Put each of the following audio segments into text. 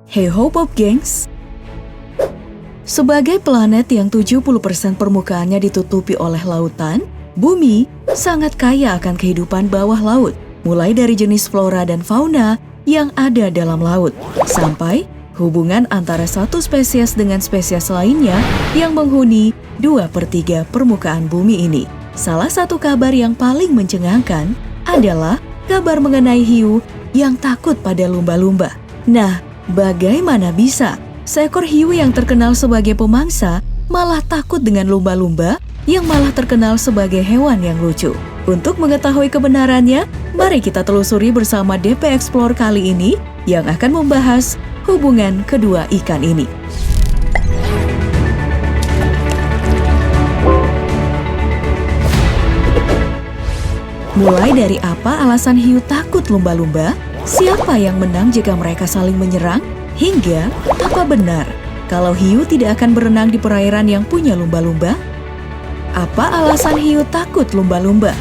Hey ho Pop Gengs! Sebagai planet yang 70% permukaannya ditutupi oleh lautan, Bumi sangat kaya akan kehidupan bawah laut, mulai dari jenis flora dan fauna yang ada dalam laut, sampai hubungan antara satu spesies dengan spesies lainnya yang menghuni 2/3 permukaan bumi ini. Salah satu kabar yang paling mencengangkan adalah kabar mengenai hiu yang takut pada lumba-lumba. Nah, bagaimana bisa seekor hiu yang terkenal sebagai pemangsa malah takut dengan lumba-lumba yang malah terkenal sebagai hewan yang lucu? Untuk mengetahui kebenarannya, mari kita telusuri bersama DP Explore kali ini yang akan membahas hubungan kedua ikan ini. Mulai dari apa alasan hiu takut lumba-lumba, siapa yang menang jika mereka saling menyerang, hingga apa benar kalau hiu tidak akan berenang di perairan yang punya lumba-lumba? Apa alasan hiu takut lumba-lumba?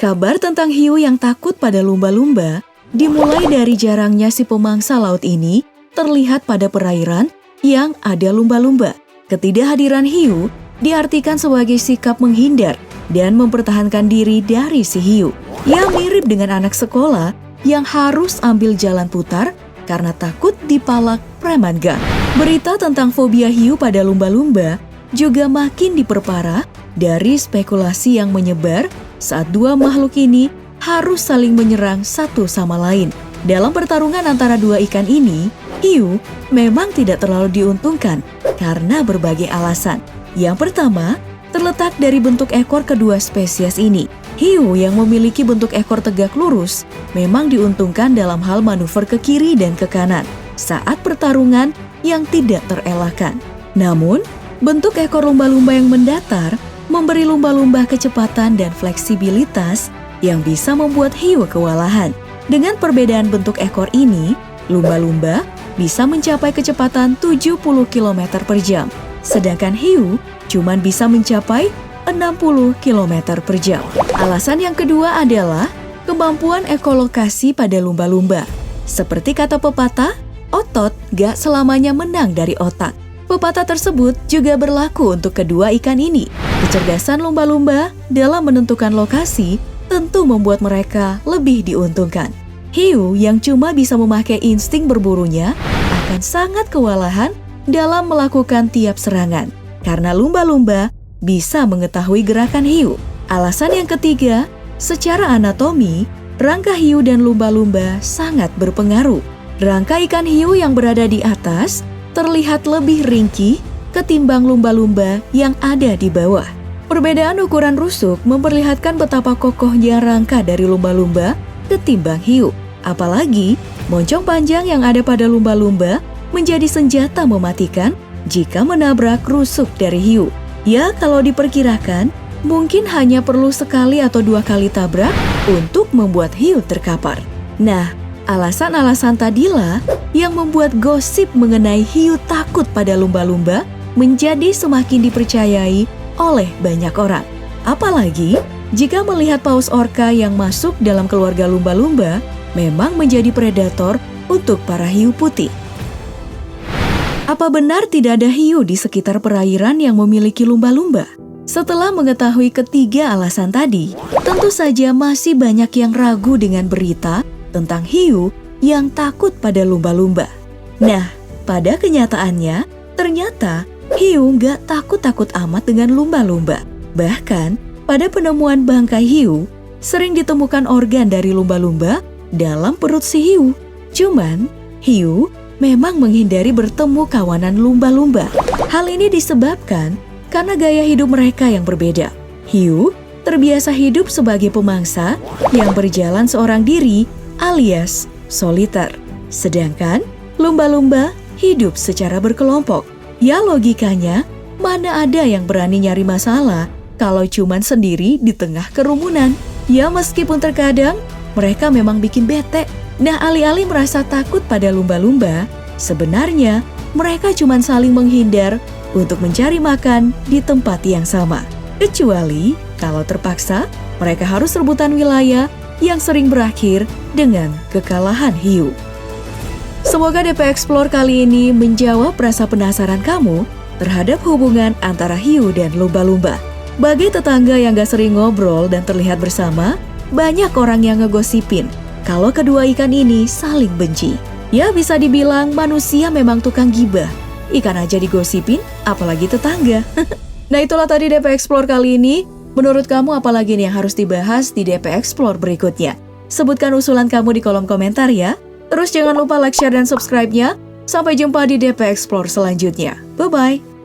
Kabar tentang hiu yang takut pada lumba-lumba dimulai dari jarangnya si pemangsa laut ini terlihat pada perairan yang ada lumba-lumba. Ketidakhadiran hiu diartikan sebagai sikap menghindar dan mempertahankan diri dari si hiu. Ia mirip dengan anak sekolah yang harus ambil jalan putar karena takut dipalak preman gang. Berita tentang fobia hiu pada lumba-lumba juga makin diperparah dari spekulasi yang menyebar saat dua makhluk ini harus saling menyerang satu sama lain. Dalam pertarungan antara dua ikan ini, hiu memang tidak terlalu diuntungkan karena berbagai alasan. Yang pertama, terletak dari bentuk ekor kedua spesies ini. Hiu yang memiliki bentuk ekor tegak lurus memang diuntungkan dalam hal manuver ke kiri dan ke kanan saat pertarungan yang tidak terelakkan. Namun, bentuk ekor lumba-lumba yang mendatar memberi lumba-lumba kecepatan dan fleksibilitas yang bisa membuat hiu kewalahan. Dengan perbedaan bentuk ekor ini, lumba-lumba bisa mencapai kecepatan 70 km per jam, sedangkan hiu cuman bisa mencapai 60 km per jam. Alasan yang kedua adalah kemampuan ekolokasi pada lumba-lumba. Seperti kata pepatah, otot gak selamanya menang dari otak. Pepatah tersebut juga berlaku untuk kedua ikan ini. Kecerdasan lumba-lumba dalam menentukan lokasi tentu membuat mereka lebih diuntungkan. Hiu yang cuma bisa memakai insting berburunya akan sangat kewalahan dalam melakukan tiap serangan, karena lumba-lumba bisa mengetahui gerakan hiu. Alasan yang ketiga, secara anatomi, rangka hiu dan lumba-lumba sangat berpengaruh. Rangka ikan hiu yang berada di atas terlihat lebih ringkih ketimbang lumba-lumba yang ada di bawah. Perbedaan ukuran rusuk memperlihatkan betapa kokohnya rangka dari lumba-lumba ketimbang hiu. Apalagi, moncong panjang yang ada pada lumba-lumba menjadi senjata mematikan jika menabrak rusuk dari hiu. Ya, kalau diperkirakan, mungkin hanya perlu sekali atau dua kali tabrak untuk membuat hiu terkapar. Nah, alasan-alasan tadilah yang membuat gosip mengenai hiu takut pada lumba-lumba menjadi semakin dipercayai oleh banyak orang. Apalagi jika melihat paus orca yang masuk dalam keluarga lumba-lumba memang menjadi predator untuk para hiu putih. Apa benar tidak ada hiu di sekitar perairan yang memiliki lumba-lumba? Setelah mengetahui ketiga alasan tadi, tentu saja masih banyak yang ragu dengan berita tentang hiu yang takut pada lumba-lumba. Nah, pada kenyataannya, ternyata hiu nggak takut-takut amat dengan lumba-lumba. Bahkan, pada penemuan bangkai hiu, sering ditemukan organ dari lumba-lumba dalam perut si hiu. Cuman, hiu memang menghindari bertemu kawanan lumba-lumba. Hal ini disebabkan karena gaya hidup mereka yang berbeda. Hiu terbiasa hidup sebagai pemangsa yang berjalan seorang diri alias soliter. Sedangkan lumba-lumba hidup secara berkelompok. Ya logikanya, mana ada yang berani nyari masalah kalau cuman sendiri di tengah kerumunan. Ya meskipun terkadang mereka memang bikin bete. Nah, alih-alih merasa takut pada lumba-lumba, sebenarnya mereka cuma saling menghindar untuk mencari makan di tempat yang sama. Kecuali kalau terpaksa, mereka harus rebutan wilayah yang sering berakhir dengan kekalahan hiu. Semoga DP Explore kali ini menjawab rasa penasaran kamu terhadap hubungan antara hiu dan lumba-lumba. Bagi tetangga yang gak sering ngobrol dan terlihat bersama, banyak orang yang ngegosipin kalau kedua ikan ini saling benci. Ya bisa dibilang manusia memang tukang gibah. Ikan aja digosipin, apalagi tetangga. Nah itulah tadi DP Explore kali ini. Menurut kamu apalagi nih yang harus dibahas di DP Explore berikutnya? Sebutkan usulan kamu di kolom komentar ya. Terus jangan lupa like, share, dan subscribe-nya. Sampai jumpa di DP Explore selanjutnya. Bye-bye.